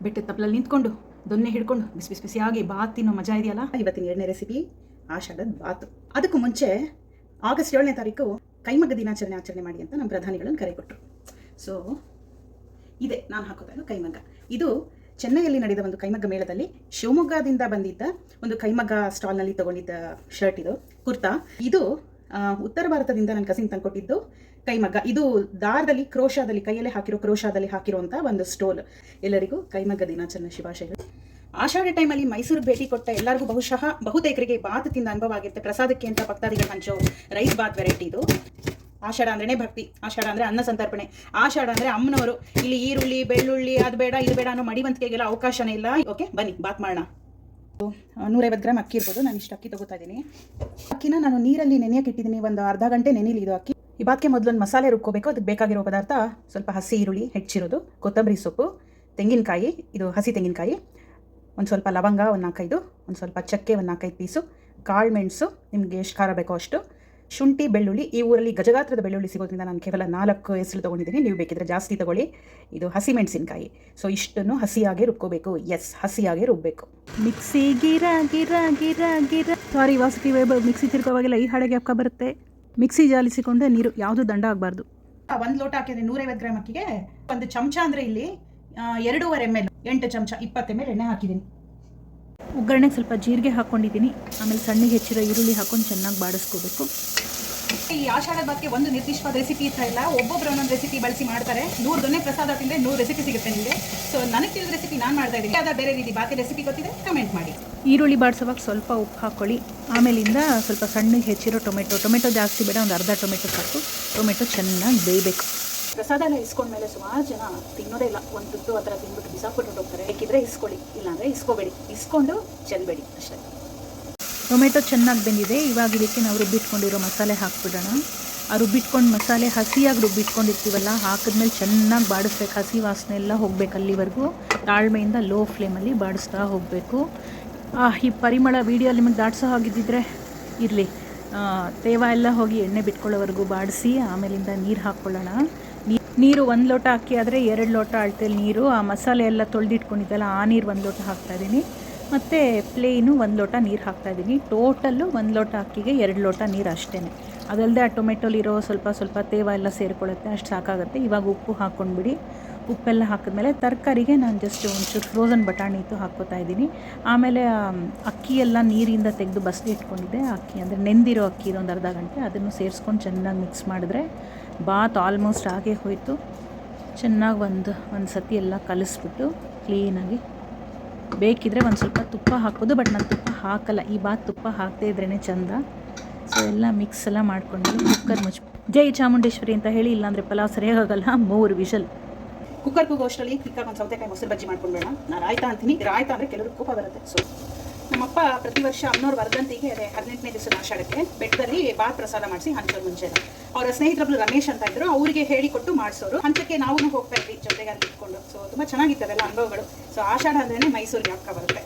ಬೆಟ್ಟದ ತಪ್ಪಲಲ್ಲಿ ನಿಂತ್ಕೊಂಡು ದೊನ್ನೆ ಹಿಡ್ಕೊಂಡು ಬಿಸಿ ಬಿಸಿಯಾಗಿ ಬಾತ್ ತಿನ್ನೋ ಮಜಾ ಇದೆಯಲ್ಲ. ಇವತ್ತಿನ 2ನೇ ರೆಸಿಪಿ ಆಷಾಢದ ಬಾತು. ಅದಕ್ಕೂ ಮುಂಚೆ ಆಗಸ್ಟ್ 7ನೇ ತಾರೀಕು ಕೈಮಗ್ಗ ದಿನಾಚರಣೆ ಆಚರಣೆ ಮಾಡಿ ಅಂತ ನಮ್ಮ ಪ್ರಧಾನಿಗಳನ್ನು ಕರೆ ಕೊಟ್ಟರು. ಸೊ ಇದೆ ನಾನು ಹಾಕೋತಾ ಇರೋ ಕೈಮಗ್ಗ. ಇದು ಚೆನ್ನೈಯಲ್ಲಿ ನಡೆದ ಒಂದು ಕೈಮಗ್ಗ ಮೇಳದಲ್ಲಿ ಶಿವಮೊಗ್ಗದಿಂದ ಬಂದಿದ್ದ ಒಂದು ಕೈಮಗ್ಗ ಸ್ಟಾಲ್ನಲ್ಲಿ ತೊಗೊಂಡಿದ್ದ ಶರ್ಟ್ ಇದು, ಕುರ್ತಾ. ಇದು ಉತ್ತರ ಭಾರತದಿಂದ ನನ್ನ ಕಸಿನ್ ತಂದುಕೊಟ್ಟಿದ್ದು ಕೈಮಗ್ಗ. ಇದು ದಾರದಲ್ಲಿ ಕ್ರೋಶಾದಲ್ಲಿ ಕೈಯಲ್ಲೇ ಹಾಕಿರೋ ಕ್ರೋಶಾದಲ್ಲಿ ಹಾಕಿರುವಂಥ ಒಂದು ಸ್ಟೋಲ್. ಎಲ್ಲರಿಗೂ ಕೈಮಗ್ಗ ದಿನಾಚರಣೆ ಶುಭಾಶಯಗಳು. ಆಷಾಢ ಟೈಮಲ್ಲಿ ಮೈಸೂರಿಗೆ ಭೇಟಿ ಕೊಟ್ಟ ಎಲ್ಲರಿಗೂ ಬಹುತೇಕರಿಗೆ ಬಾತ್ ತಿಂದ ಅನುಭವ ಆಗಿರುತ್ತೆ. ಪ್ರಸಾದಕ್ಕೆ ಅಂತ ಭಕ್ತಾದಿಗಳು ಹಂಚೋ ರೈಸ್ ಬಾತ್ ವೆರೈಟಿ ಇದು. ಆಷಾಢ ಅಂದ್ರೇ ಭಕ್ತಿ, ಆಷಾಢ ಅಂದರೆ ಅನ್ನ ಸಂತರ್ಪಣೆ, ಆಷಾಢ ಅಂದರೆ ಅಮ್ಮನವರು. ಇಲ್ಲಿ ಈರುಳ್ಳಿ ಬೆಳ್ಳುಳ್ಳಿ ಅದು ಬೇಡ ಇದು ಬೇಡ ಅನ್ನೋ ಮಡಿವಂತಿಕೆಗೆಲ್ಲ ಅವಕಾಶನೇ ಇಲ್ಲ. ಓಕೆ ಬನ್ನಿ ಬಾತ್ ಮಾಡೋಣ. 150 ಗ್ರಾಮ್ ಅಕ್ಕಿ ಇರ್ಬೋದು. ನಾನು ಇಷ್ಟು ಅಕ್ಕಿ ತಗೋತಾ ಇದ್ದೀನಿ. ಅಕ್ಕಿನ ನಾನು ನೀರಲ್ಲಿ ನೆನೆಯಕ್ಕೆ ಇಟ್ಟಿದ್ದೀನಿ, ಒಂದು ಅರ್ಧ ಗಂಟೆ ನೆನೆಯಲಿ ಇದು ಅಕ್ಕಿ. ಈ ಬಾತ್ಗೆ ಮೊದಲೊಂದು ಮಸಾಲೆ ರುಬ್ಕೋಬೇಕು. ಅದಕ್ಕೆ ಬೇಕಾಗಿರೋ ಪದಾರ್ಥ ಸ್ವಲ್ಪ ಹಸಿ ಈರುಳ್ಳಿ ಹೆಚ್ಚಿರೋದು, ಕೊತ್ತಂಬರಿ ಸೊಪ್ಪು, ತೆಂಗಿನಕಾಯಿ, ಇದು ಹಸಿ ತೆಂಗಿನಕಾಯಿ, ಒಂದು ಸ್ವಲ್ಪ ಲವಂಗ ಒಂದು 4-5, ಒಂದು ಸ್ವಲ್ಪ ಚಕ್ಕೆ ಒಂದು 4-5 ಪೀಸು, ಕಾಳು ಮೆಣಸು ನಿಮಗೆ ಎಷ್ಟು ಖಾರ ಬೇಕೋ ಅಷ್ಟು, ಶುಂಠಿ ಬೆಳ್ಳುಳ್ಳಿ. ಈ ಊರಲ್ಲಿ ಗಜಗಾತ್ರದ ಬೆಳ್ಳುಳ್ಳಿ ಸಿಗೋದ್ರಿಂದ ನಾನು ಕೇವಲ 4 ಹೆಸರು ತೊಗೊಂಡಿದ್ದೀನಿ. ನೀವು ಬೇಕಿದ್ರೆ ಜಾಸ್ತಿ ತೊಗೊಳ್ಳಿ. ಇದು ಹಸಿ ಮೆಣಸಿನಕಾಯಿ. ಸೊ ಇಷ್ಟನ್ನು ಹಸಿಯಾಗೆ ರುಬ್ಕೋಬೇಕು. ಹಸಿಯಾಗೆ ರುಬ್ಬಬೇಕು. ಮಿಕ್ಸಿ ಗಿರ ಗಿರ ಗಿರ ಗಿರ ಸಾರಿ ವಾಸುಕಿ ವೈಭವ್ ಮಿಕ್ಸಿ ತಿರ್ಕೋವಾಗಿಲ್ಲ ಈ ಹಾಡಿಗೆ ಅಕ್ಕ ಬರುತ್ತೆ. ಮಿಕ್ಸಿ ಜಾಲಿಸಿಕೊಂಡೆ ನೀರು, ಯಾವುದು ದಂಡ ಆಗಬಾರ್ದು. 1 ಲೋಟ ಹಾಕಿದ್ರೆ 150 ಗ್ರಾಮ್ ಅಕ್ಕಿಗೆ ಒಂದು ಚಮಚ ಅಂದರೆ ಇಲ್ಲಿ 2.5 ml 8 ಚಮಚ 20 ml ಎಣ್ಣೆ ಹಾಕಿದ್ದೀನಿ. ಒಗ್ಗರಣೆಗೆ ಸ್ವಲ್ಪ ಜೀರಿಗೆ ಹಾಕ್ಕೊಂಡಿದ್ದೀನಿ. ಆಮೇಲೆ ಸಣ್ಣಗೆ ಹೆಚ್ಚಿರೋ ಈರುಳ್ಳಿ ಹಾಕೊಂಡು ಚೆನ್ನಾಗಿ ಬಾಡಿಸ್ಕೋಬೇಕು. ಈ ಆಷಾಢದ ಬಾತ್ಗೆ ಒಂದು ನಿರ್ದಿಷ್ಟವಾದ ರೆಸಿಪಿ ಇರ್ತಾ ಇಲ್ಲ. ಒಬ್ಬೊಬ್ಬರು ಒಂದೊಂದು ರೆಸಿಪಿ ಬಳಸಿ ಮಾಡ್ತಾರೆ. 100 ದೊನ್ನೆ ಪ್ರಸಾದ ತಿಂದರೆ 100 ರೆಸಿಪಿ ಸಿಗುತ್ತೆ ನಿಮಗೆ. ಸೊ ನನಗೆ ತಿಳಿದ ರೆಸಿಪಿ ನಾನು ಮಾಡ್ತಾ ಇದ್ದೀನಿ. ಅದ ಬೇರೆ ರೀತಿ ಬಾತಿ ರೆಸಿಪಿ ಗೊತ್ತಿದೆ ಕಮೆಂಟ್ ಮಾಡಿ. ಈರುಳ್ಳಿ ಬಾಡಿಸೋವಾಗ ಸ್ವಲ್ಪ ಉಪ್ಪು ಹಾಕ್ಕೊಳ್ಳಿ. ಆಮೇಲಿಂದ ಸ್ವಲ್ಪ ಸಣ್ಣಗೆ ಹೆಚ್ಚಿರೋ ಟೊಮೆಟೊ ಜಾಸ್ತಿ ಬೇಡ, ಒಂದು ಅರ್ಧ ಟೊಮೆಟೊ ಸಾಕು. ಟೊಮೆಟೊ ಚೆನ್ನಾಗಿ ಬೇಯಬೇಕು. ಪ್ರಸಾದ ಎಲ್ಲ ಇಸ್ಕೊಂಡ್ಮೇಲೆ ಸುಮಾರು ಜನ ತಿನ್ನೋದೇ ಇಲ್ಲ. ಒಂದು ತುತ್ತು ಆ ಥರ ತಿಂದ್ಬಿಟ್ಟು ಬಿಸಾಕ್ಬಿಟ್ಟು ಹೋಗ್ತಾರೆ. ಬೇಕಿದ್ರೆ ಇಸ್ಕೊಳ್ಳಿ, ಇಲ್ಲಾಂದರೆ ಇಸ್ಕೋಬೇಡಿ. ಇಸ್ಕೊಂಡು ಚೆಲ್ಲಬೇಡಿ ಅಷ್ಟೇ. ಟೊಮೆಟೊ ಚೆನ್ನಾಗಿ ಬೆಂದಿದೆ. ಇವಾಗ ಇದಕ್ಕೆ ನಾವು ರುಬ್ಬಿಟ್ಕೊಂಡಿರೋ ಮಸಾಲೆ ಹಾಕ್ಬಿಡೋಣ. ಆ ರುಬ್ಬಿಟ್ಕೊಂಡು ಮಸಾಲೆ ಹಸಿಯಾಗಿ ರುಬ್ಬಿಟ್ಕೊಂಡಿರ್ತೀವಲ್ಲ, ಹಾಕಿದ್ಮೇಲೆ ಚೆನ್ನಾಗಿ ಬಾಡಿಸ್ಬೇಕು. ಹಸಿ ವಾಸನೆ ಎಲ್ಲ ಹೋಗಬೇಕು. ಅಲ್ಲಿವರೆಗೂ ತಾಳ್ಮೆಯಿಂದ ಲೋ ಫ್ಲೇಮಲ್ಲಿ ಬಾಡಿಸ್ತಾ ಹೋಗಬೇಕು. ಈ ಪರಿಮಳ ವೀಡಿಯೋ ನಿಮಗೆ ದಾಟ್ಸೋ ಹಾಗಿದ್ದಿದ್ರೆ ಇರಲಿ. ತೇವ ಎಲ್ಲ ಹೋಗಿ ಎಣ್ಣೆ ಬಿಟ್ಕೊಳ್ಳೋವರೆಗೂ ಬಾಡಿಸಿ ಆಮೇಲಿಂದ ನೀರು ಹಾಕ್ಕೊಳ್ಳೋಣ. ನೀರು 1 ಲೋಟ ಅಕ್ಕಿ ಆದರೆ 2 ಲೋಟ ಅಳತೆಯಲ್ಲಿ ನೀರು. ಆ ಮಸಾಲೆ ಎಲ್ಲ ತೊಳೆದಿಟ್ಕೊಂಡಿದ್ದಲ್ಲ ಆ ನೀರು 1 ಲೋಟ ಹಾಕ್ತಾಯಿದ್ದೀನಿ. ಮತ್ತು ಪ್ಲೇನು 1 ಲೋಟ ನೀರು ಹಾಕ್ತಾಯಿದ್ದೀನಿ. ಟೋಟಲ್ಲು 1 ಲೋಟ ಅಕ್ಕಿಗೆ 2 ಲೋಟ ನೀರು ಅಷ್ಟೇ. ಅದಲ್ಲದೆ ಆ ಟೊಮೆಟೊಲಿರೋ ಸ್ವಲ್ಪ ತೇವ ಎಲ್ಲ ಸೇರಿಕೊಳ್ಳುತ್ತೆ, ಅಷ್ಟು ಸಾಕಾಗುತ್ತೆ. ಇವಾಗ ಉಪ್ಪು ಹಾಕ್ಕೊಂಡ್ಬಿಡಿ. ಉಪ್ಪೆಲ್ಲ ಹಾಕಿದ್ಮೇಲೆ ತರಕಾರಿಗೆ ನಾನು ಜಸ್ಟ್ ಒಂಚೂರು ಫ್ರೋಝನ್ ಬಟಾಣಿ ಇತ್ತು ಹಾಕ್ಕೋತಾ ಇದ್ದೀನಿ. ಆಮೇಲೆ ಅಕ್ಕಿ ಎಲ್ಲ ನೀರಿಂದ ತೆಗೆದು ಬಸ್ದು ಇಟ್ಕೊಂಡಿದ್ದೆ. ಅಕ್ಕಿ ಅಂದರೆ ನೆಂದಿರೋ ಅಕ್ಕಿ ಒಂದು ಅರ್ಧ ಗಂಟೆ ಅದನ್ನು ಸೇರಿಸ್ಕೊಂಡು ಚೆನ್ನಾಗಿ ಮಿಕ್ಸ್ ಮಾಡಿದ್ರೆ ಬಾತ್ ಆಲ್ಮೋಸ್ಟ್ ಆಗೇ ಹೋಯಿತು. ಚೆನ್ನಾಗಿ ಒಂದು ಸತಿ ಎಲ್ಲ ಕಲಿಸ್ಬಿಟ್ಟು ಕ್ಲೀನಾಗಿ ಬೇಕಿದ್ರೆ ಒಂದು ಸ್ವಲ್ಪ ತುಪ್ಪ ಹಾಕ್ಬೋದು. ಬಟ್ ನಾನು ತುಪ್ಪ ಹಾಕಲ್ಲ. ಈ ಬಾತ್ ತುಪ್ಪ ಹಾಕದೇ ಇದ್ರೇ ಚೆಂದ. ಸೊ ಎಲ್ಲ ಮಿಕ್ಸ್ ಎಲ್ಲ ಮಾಡ್ಕೊಂಡು ಕುಕ್ಕರ್ ಮುಚ್ಚಿ ಜೈ ಚಾಮುಂಡೇಶ್ವರಿ ಅಂತ ಹೇಳಿ, ಇಲ್ಲಾಂದರೆ ಪಲಾವ್ ಸರಿಯಾಗಲ್ಲ. 3 ವಿಷಲ್. ಕುಕ್ಕರ್ ಕೂಗೋಷ್ಟರಲ್ಲಿ ಕ್ಲಿಕ್ಕಾಗಿ ಒಂದು ಸೌತೆಕಾಯಿ ಮೊಸರು ಬಜ್ಜಿ ಮಾಡ್ಕೊಂಡ್ಬೇಡ. ನಾನು ರಾಯ್ತಾ ಅಂತೀನಿ. ರಾಯ್ತಾ ಅಂದರೆ ಕೆಲವರು ಕೋಪ ಬರುತ್ತೆ. ಸೊ ನಮ್ಮಪ್ಪ ಪ್ರತಿ ವರ್ಷ ಅಮ್ಮನವ್ರ ವರ್ಧಂತಿಗೆ 18ನೇ ದಿವಸದ ಆಷಾಢಕ್ಕೆ ಬೆಟ್ಟದಲ್ಲಿ ಬಾತ್ ಪ್ರಸಾದ ಮಾಡಿಸಿ ಹಂಚೋರು. ಮುಂಚೆ ಅವರ ಸ್ನೇಹಿತರೊಬ್ರು ರಮೇಶ್ ಅಂತ ಇದ್ರು, ಅವರಿಗೆ ಹೇಳಿಕೊಟ್ಟು ಮಾಡಿಸೋರು. ಹಂಚಕ್ಕೆ ನಾವು ಹೋಗ್ತಾ ಇದ್ವಿ ಜೊತೆಗೆ ಅಲ್ಲಿ ಇಟ್ಕೊಂಡು. ಸೊ ತುಂಬ ಚೆನ್ನಾಗಿತ್ತವೆಲ್ಲ ಅನುಭವಗಳು. ಸೊ ಆಷಾಢ ಅಂದ್ರೇ ಮೈಸೂರಿಗೆ ಅಕ್ಕ ಬರುತ್ತೆ.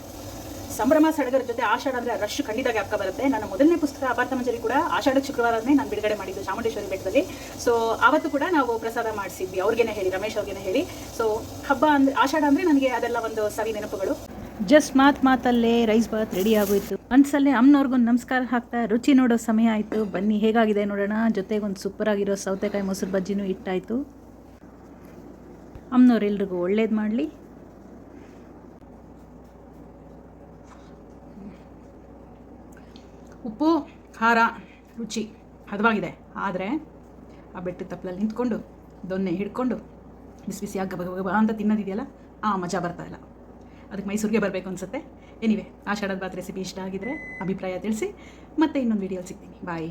ಸಂಭ್ರಮ ಸಡಗರ ಜೊತೆ ಆಷಾಢ ಅಂದರೆ ರಶ್ ಖಂಡಿತಾಗಿ ಅಕ್ಕ ಬರುತ್ತೆ. ನನ್ನ ಮೊದಲನೇ ಪುಸ್ತಕ ಅಪಾರ್ಥ ಮಂಜರಿ ಕೂಡ ಆಷಾಢ ಶುಕ್ರವಾರನೇ ನಾನು ಬಿಡುಗಡೆ ಮಾಡಿದ್ದು ಚಾಮುಂಡೇಶ್ವರಿ ಬೆಟ್ಟದಲ್ಲಿ. ಸೊ ಆವತ್ತು ಕೂಡ ನಾವು ಪ್ರಸಾದ ಮಾಡಿಸಿದ್ವಿ. ಅವ್ರಿಗೇನೆ ಹೇಳಿ, ರಮೇಶ್ ಅವ್ರಿಗೇನೆ ಹೇಳಿ. ಸೊ ಹಬ್ಬ ಅಂದರೆ ಆಷಾಢ ಅಂದರೆ ನನಗೆ ಅದೆಲ್ಲ ಒಂದು ಸವಿ ನೆನಪುಗಳು. ಜಸ್ಟ್ ಮಾತಲ್ಲೇ ರೈಸ್ ಬಾತ್ ರೆಡಿ ಆಗೋಯ್ತು. ಒಂದ್ಸಲ ಅಮ್ಮನವ್ರಿಗೊಂದು ನಮಸ್ಕಾರ ಹಾಕ್ತಾ ರುಚಿ ನೋಡೋ ಸಮಯ ಆಯಿತು. ಬನ್ನಿ ಹೇಗಾಗಿದೆ ನೋಡೋಣ. ಜೊತೆಗೊಂದು ಸೂಪರ್ ಆಗಿರೋ ಸೌತೆಕಾಯಿ ಮೊಸರು ಬಜ್ಜಿನೂ ಇಟ್ಟಾಯಿತು. ಅಮ್ಮನವ್ರೆಲ್ರಿಗೂ ಒಳ್ಳೇದು ಮಾಡಲಿ. ಉಪ್ಪು ಖಾರ ರುಚಿ ಹದವಾಗಿದೆ. ಆದರೆ ಆ ಬೆಟ್ಟದ ತಪ್ಪಲಲ್ಲಿ ನಿಂತ್ಕೊಂಡು ದೊನ್ನೆ ಹಿಡ್ಕೊಂಡು ಬಿಸಿಯಾಗಿ ಗಬ ಅಂತ ತಿನ್ನೋದಿದೆಯಲ್ಲ, ಆ ಮಜಾ ಬರ್ತಾಯಿಲ್ಲ. ಅದಕ್ಕೆ ಮೈಸೂರಿಗೆ ಬರಬೇಕು ಅನಿಸುತ್ತೆ. ಎನಿವೆ ಆಷಾಢದ ಬಾತ್ ರೆಸಿಪಿ ಇಷ್ಟ ಆಗಿದ್ರೆ ಅಭಿಪ್ರಾಯ ತಿಳಿಸಿ. ಮತ್ತೆ ಇನ್ನೊಂದು ವೀಡಿಯೋ ಸಿಗ್ತೀನಿ. ಬಾಯ್.